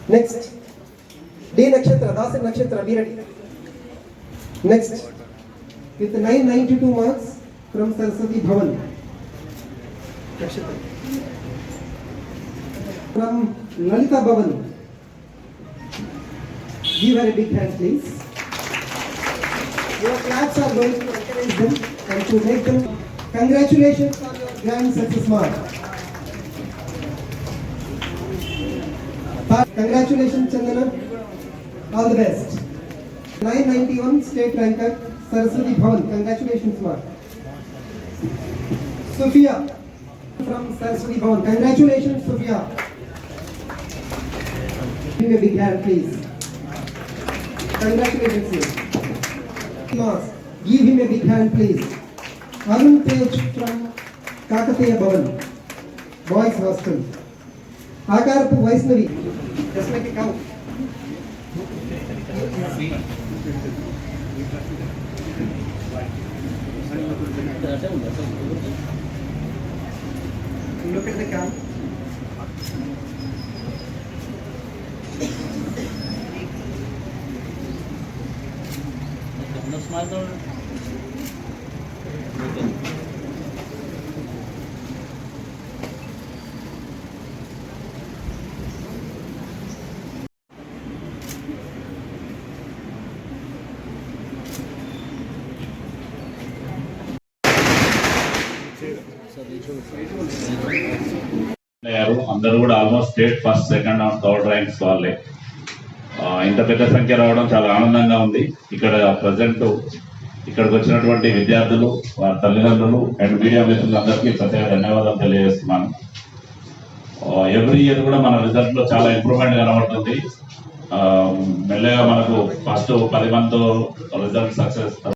Next, D Nakshatra, Dasa Nakshatra, be ready. Next, with 992 marks from Saraswati Bhavan. Nakshatra. From Lalita Bhavan. Give her a big hand, please. Your claps are going to encourage them and to make them. Congratulations on your grand success mark. Congratulations, Chandana. All the best. 991 state ranker, Saraswati Bhavan. Congratulations, mark. Sophia from Saraswati Bhavan. Congratulations, Sophia. Give me a big hand, please. Congratulations, sir. Give him a big hand, please. Arun Tej from Kakatiya Bhavan, Boys Hostel. Akarapu Vaishnavi, just like a cow. Look at the cow. అందరూ కూడా almost state first second and third ranks వాళ్ళే. ఇంత పెద్ద సంఖ్య రావడం చాలా ఆనందంగా ఉంది. ఇక్కడ ప్రజెంట్ ఇక్కడికి వచ్చినటువంటి విద్యార్థులు, వారి తల్లిదండ్రులు అండ్ మీడియా మిత్రులందరికీ ప్రత్యేక ధన్యవాదాలు తెలియజేస్తున్నాను. ఎవ్రీ ఇయర్ కూడా మన రిజల్ట్ లో చాలా ఇంప్రూవ్మెంట్ కనబడుతుంది. మెల్లగా మనకు ఫస్ట్ 10 మందితో రిజల్ట్ సక్సెస్